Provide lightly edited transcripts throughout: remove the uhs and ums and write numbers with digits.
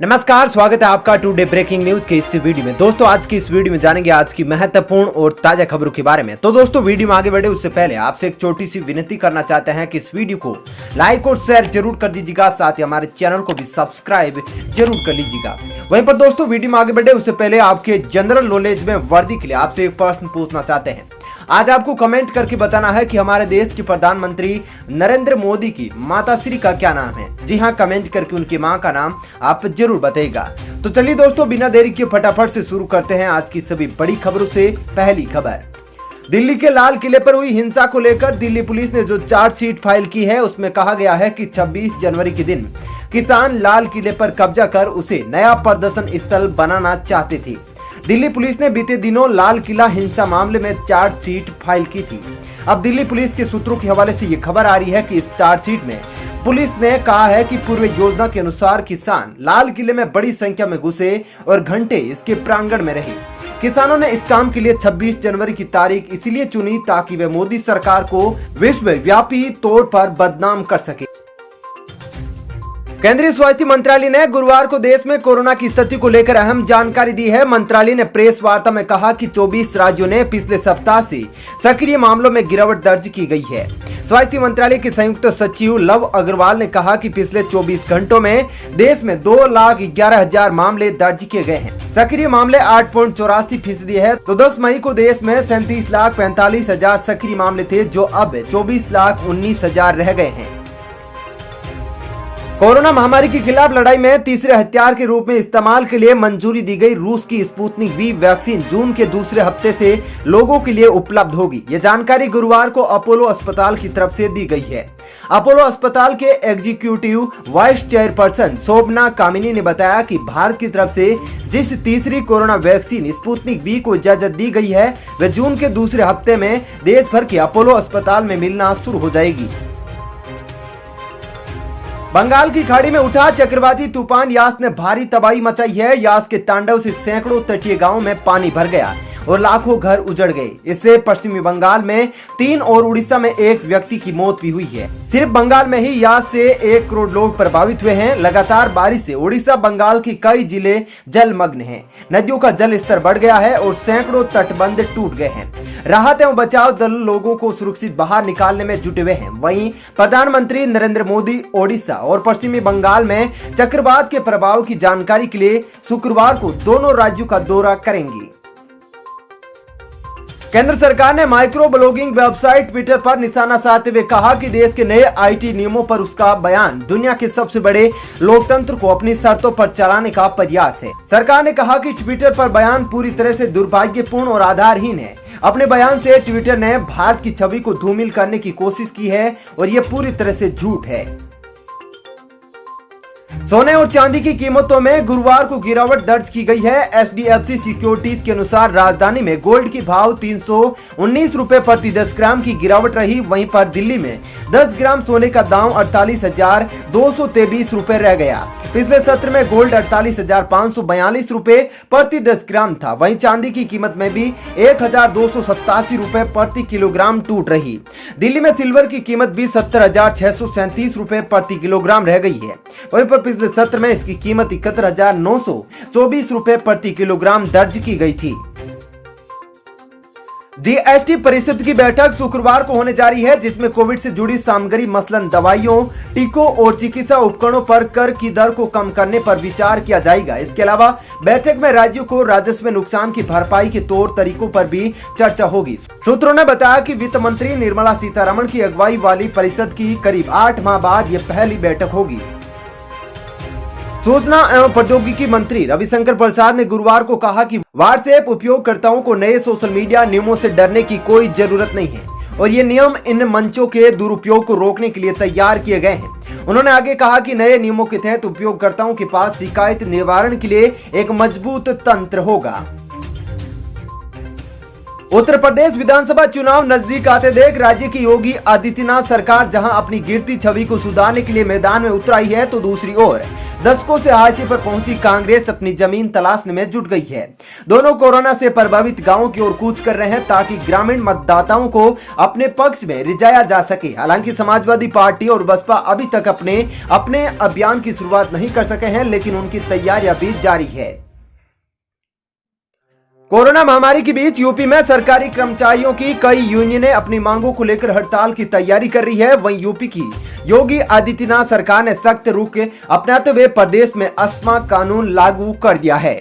नमस्कार, स्वागत है आपका टुडे ब्रेकिंग न्यूज के इस वीडियो में। दोस्तों, आज की इस वीडियो में जानेंगे आज की महत्वपूर्ण और ताजा खबरों के बारे में। तो दोस्तों, वीडियो में आगे बढ़े उससे पहले आपसे एक छोटी सी विनती करना चाहते हैं कि इस वीडियो को लाइक और शेयर जरूर कर दीजिएगा, साथ ही हमारे चैनल को भी सब्सक्राइब जरूर कर लीजिएगा। वहीं पर दोस्तों, वीडियो में आगे बढ़े उससे पहले आपके जनरल नॉलेज में वर्दी के लिए आपसे एक प्रश्न पूछना चाहते हैं। आज आपको कमेंट करके बताना है कि हमारे देश के प्रधानमंत्री नरेंद्र मोदी की माताश्री का क्या नाम है। जी हां, कमेंट करके उनकी मां का नाम आप जरूर बताइएगा। तो चलिए दोस्तों, बिना देरी के फटाफट से शुरू करते हैं आज की सभी बड़ी खबरों से। पहली खबर, दिल्ली के लाल किले पर हुई हिंसा को लेकर दिल्ली पुलिस ने जो चार्जशीट फाइल की है उसमें कहा गया है कि 26 जनवरी के दिन किसान लाल किले पर कब्जा कर उसे नया प्रदर्शन स्थल बनाना चाहते थे। दिल्ली पुलिस ने बीते दिनों लाल किला हिंसा मामले में चार्जशीट फाइल की थी। अब दिल्ली पुलिस के सूत्रों के हवाले से ये खबर आ रही है कि इस चार्जशीट में पुलिस ने कहा है कि पूर्व योजना के अनुसार किसान लाल किले में बड़ी संख्या में घुसे और घंटे इसके प्रांगण में रहे। किसानों ने इस काम के लिए 26 जनवरी की तारीख इसलिए चुनी ताकि वे मोदी सरकार को विश्वव्यापी तौर पर बदनाम कर सके। केंद्रीय स्वास्थ्य मंत्रालय ने गुरुवार को देश में कोरोना की स्थिति को लेकर अहम जानकारी दी है। मंत्रालय ने प्रेस वार्ता में कहा कि 24 राज्यों ने पिछले सप्ताह से सक्रिय मामलों में गिरावट दर्ज की गई है। स्वास्थ्य मंत्रालय के संयुक्त सचिव लव अग्रवाल ने कहा कि पिछले 24 घंटों में देश में 2,11,000 मामले दर्ज किए गए हैं। सक्रिय मामले 8.84% है। तो 10 मई को देश में 37,45,000 सक्रिय मामले थे, जो अब 24,19,000 रह गए हैं। कोरोना महामारी के खिलाफ लड़ाई में तीसरे हथियार के रूप में इस्तेमाल के लिए मंजूरी दी गई रूस की स्पुतनिक वी वैक्सीन जून के दूसरे हफ्ते से लोगों के लिए उपलब्ध होगी। यह जानकारी गुरुवार को अपोलो अस्पताल की तरफ से दी गई है। अपोलो अस्पताल के एग्जीक्यूटिव वाइस चेयरपर्सन शोभना कामिनी ने बताया कि भारत की तरफ से जिस तीसरी कोरोना वैक्सीन स्पुतनिक वी को इजाजत दी गई है वह जून के दूसरे हफ्ते में देश भर के अपोलो अस्पताल में मिलना शुरू हो जाएगी। बंगाल की खाड़ी में उठा चक्रवाती तूफान यास ने भारी तबाही मचाई है। यास के तांडव से सैकड़ों तटीय गांवों में पानी भर गया और लाखों घर उजड़ गए। इससे पश्चिमी बंगाल में 3 और उड़ीसा में 1 व्यक्ति की मौत भी हुई है। सिर्फ बंगाल में ही यास से 1 करोड़ लोग प्रभावित हुए हैं। लगातार बारिश से उड़ीसा बंगाल के कई जिले जलमग्न हैं। नदियों का जल स्तर बढ़ गया है और सैकड़ों तटबंध टूट गए हैं। राहत एवं बचाव दल लोगों को सुरक्षित बाहर निकालने में जुटे हुए हैं। वहीं प्रधानमंत्री नरेंद्र मोदी ओडिशा और पश्चिमी बंगाल में चक्रवात के प्रभाव की जानकारी के लिए शुक्रवार को दोनों राज्यों का दौरा करेंगी। केंद्र सरकार ने माइक्रो ब्लॉगिंग वेबसाइट ट्विटर पर निशाना साधते हुए कहा कि देश के नए आईटी नियमों पर उसका बयान दुनिया के सबसे बड़े लोकतंत्र को अपनी शर्तों पर चलाने का प्रयास है। सरकार ने कहा कि ट्विटर पर बयान पूरी तरह से दुर्भाग्यपूर्ण और आधारहीन है। अपने बयान से ट्विटर ने भारत की छवि को धूमिल करने की कोशिश की है और यह पूरी तरह से झूठ है। सोने और चांदी की कीमतों में गुरुवार को गिरावट दर्ज की गई है। एचडीएफसी सिक्योरिटीज के अनुसार राजधानी में गोल्ड की भाव 319 रुपए प्रति 10 ग्राम की गिरावट रही। वहीं पर दिल्ली में 10 ग्राम सोने का दाम 48,223 रुपए रह गया। पिछले सत्र में गोल्ड 48,542 रुपए प्रति 10 ग्राम था। वहीं चांदी की कीमत में भी 1,287 रुपए प्रति किलोग्राम टूट रही। दिल्ली में सिल्वर की कीमत भी 70,637 रुपए प्रति किलोग्राम रह गई है। वहीं पर पिछले सत्र में इसकी कीमत 71,924 रुपए प्रति किलोग्राम दर्ज की गई थी। जीएसटी परिषद की बैठक शुक्रवार को होने जा रही है, जिसमें कोविड से जुड़ी सामग्री मसलन दवाइयों, टीकों और चिकित्सा उपकरणों पर कर की दर को कम करने पर विचार किया जाएगा। इसके अलावा बैठक में राज्यों को राजस्व नुकसान की भरपाई के तौर तरीकों पर भी चर्चा होगी। सूत्रों ने बताया कि वित्त मंत्री निर्मला सीतारमण की अगुवाई वाली परिषद की करीब 8 माह बाद यह पहली बैठक होगी। सूचना एवं प्रौद्योगिकी मंत्री रविशंकर प्रसाद ने गुरुवार को कहा कि व्हाट्सएप उपयोगकर्ताओं को नए सोशल मीडिया नियमों से डरने की कोई जरूरत नहीं है और ये नियम इन मंचों के दुरुपयोग को रोकने के लिए तैयार किए गए हैं। उन्होंने आगे कहा कि नए नियमों के तहत उपयोगकर्ताओं के पास शिकायत निवारण के लिए एक मजबूत तंत्र होगा। उत्तर प्रदेश विधानसभा चुनाव नजदीक आते देख राज्य की योगी आदित्यनाथ सरकार जहां अपनी गिरती छवि को सुधारने के लिए मैदान में उतर आई है, तो दूसरी ओर दशकों से हाशिए पर पहुंची कांग्रेस अपनी जमीन तलाशने में जुट गई है। दोनों कोरोना से प्रभावित गांवों की ओर कूच कर रहे हैं ताकि ग्रामीण मतदाताओं को अपने पक्ष में रिझाया जा सके। हालांकि समाजवादी पार्टी और बसपा अभी तक अपने अभियान की शुरुआत नहीं कर सके हैं, लेकिन उनकी तैयारियां भी जारी है। कोरोना महामारी के बीच यूपी में सरकारी कर्मचारियों की कई यूनियनें अपनी मांगों को लेकर हड़ताल की तैयारी कर रही है। वहीं यूपी की योगी आदित्यनाथ सरकार ने सख्त रुख अपनाते हुए प्रदेश में अस्मा कानून लागू कर दिया है।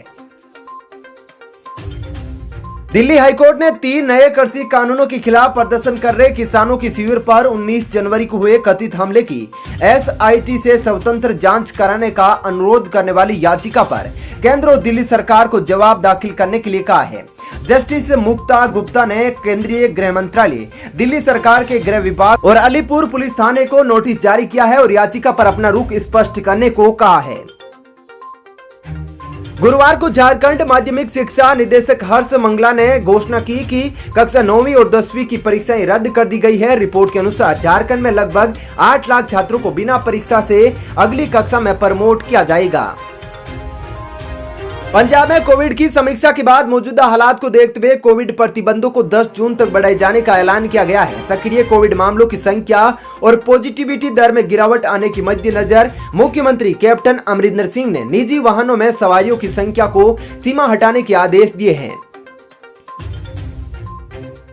दिल्ली हाईकोर्ट ने 3 नए कृषि कानूनों के खिलाफ प्रदर्शन कर रहे किसानों के शिविर पर 19 जनवरी को हुए कथित हमले की एसआईटी से स्वतंत्र जांच कराने का अनुरोध करने वाली याचिका पर केंद्र और दिल्ली सरकार को जवाब दाखिल करने के लिए कहा है। जस्टिस मुक्ता गुप्ता ने केंद्रीय गृह मंत्रालय, दिल्ली सरकार के गृह विभाग और अलीपुर पुलिस थाने को नोटिस जारी किया है और याचिका पर अपना रुख स्पष्ट करने को कहा है। गुरुवार को झारखंड माध्यमिक शिक्षा निदेशक हर्ष मंगला ने घोषणा की कि कक्षा 9वीं और 10वीं की परीक्षाएं रद्द कर दी गई है। रिपोर्ट के अनुसार झारखंड में लगभग 8 लाख छात्रों को बिना परीक्षा से अगली कक्षा में प्रमोट किया जाएगा। पंजाब में कोविड की समीक्षा के बाद मौजूदा हालात को देखते हुए कोविड प्रतिबंधों को 10 जून तक बढ़ाए जाने का ऐलान किया गया है। सक्रिय कोविड मामलों की संख्या और पॉजिटिविटी दर में गिरावट आने के मद्देनजर मुख्यमंत्री कैप्टन अमरिंदर सिंह ने निजी वाहनों में सवारियों की संख्या को सीमा हटाने के आदेश दिए हैं।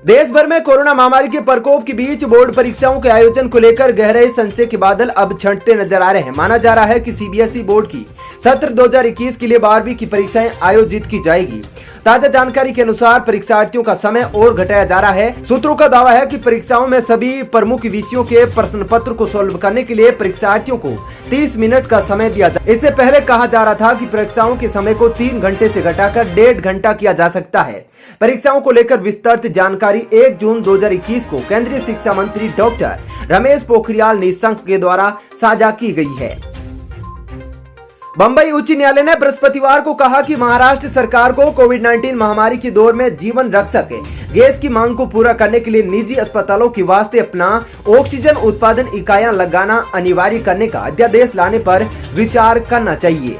देश भर में कोरोना महामारी के प्रकोप के बीच बोर्ड परीक्षाओं के आयोजन को लेकर गहरे संशय के बादल अब छंटते नजर आ रहे हैं। माना जा रहा है कि सीबीएसई बोर्ड की सत्र 2021 के लिए 12वीं की परीक्षाएं आयोजित की जाएगी। ताजा जानकारी के अनुसार परीक्षार्थियों का समय और घटाया जा रहा है। सूत्रों का दावा है कि परीक्षाओं में सभी प्रमुख विषयों के प्रश्न पत्र को सोल्व करने के लिए परीक्षार्थियों को 30 मिनट का समय दिया जाए। इससे पहले कहा जा रहा था कि परीक्षाओं के समय को 3 घंटे से घटाकर 1.5 घंटा किया जा सकता है। परीक्षाओं को लेकर विस्तृत जानकारी 1 जून 2021 को केंद्रीय शिक्षा मंत्री डॉक्टर रमेश पोखरियाल निशंक के द्वारा साझा की गई है। बंबई उच्च न्यायालय ने बृहस्पतिवार को कहा कि महाराष्ट्र सरकार को कोविड-19 महामारी के दौर में जीवन रक्षक गैस की मांग को पूरा करने के लिए निजी अस्पतालों के वास्ते अपना ऑक्सीजन उत्पादन इकाइयां लगाना अनिवार्य करने का अध्यादेश लाने पर विचार करना चाहिए।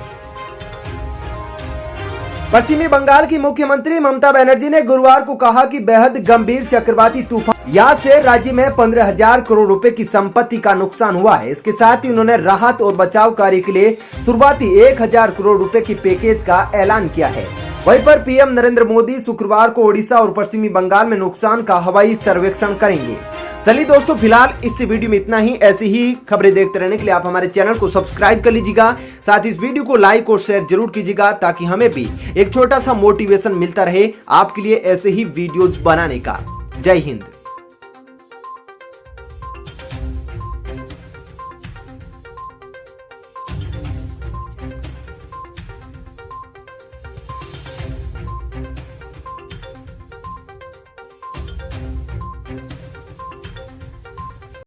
पश्चिमी बंगाल की मुख्यमंत्री ममता बनर्जी ने गुरुवार को कहा कि बेहद गंभीर चक्रवाती तूफान याद से राज्य में 15,000 करोड़ रुपए की संपत्ति का नुकसान हुआ है। इसके साथ ही उन्होंने राहत और बचाव कार्य के लिए शुरुआती 1,000 करोड़ रुपए की पैकेज का ऐलान किया है। वहीं पर पीएम नरेंद्र मोदी शुक्रवार को ओडिशा और पश्चिमी बंगाल में नुकसान का हवाई सर्वेक्षण करेंगे। चलिए दोस्तों, फिलहाल इस वीडियो में इतना ही। ऐसी ही खबरें देखते रहने के लिए आप हमारे चैनल को सब्सक्राइब कर लीजिएगा। साथ ही इस वीडियो को लाइक और शेयर जरूर कीजिएगा ताकि हमें भी एक छोटा सा मोटिवेशन मिलता रहे आपके लिए ऐसे ही वीडियोज बनाने का। जय हिंद।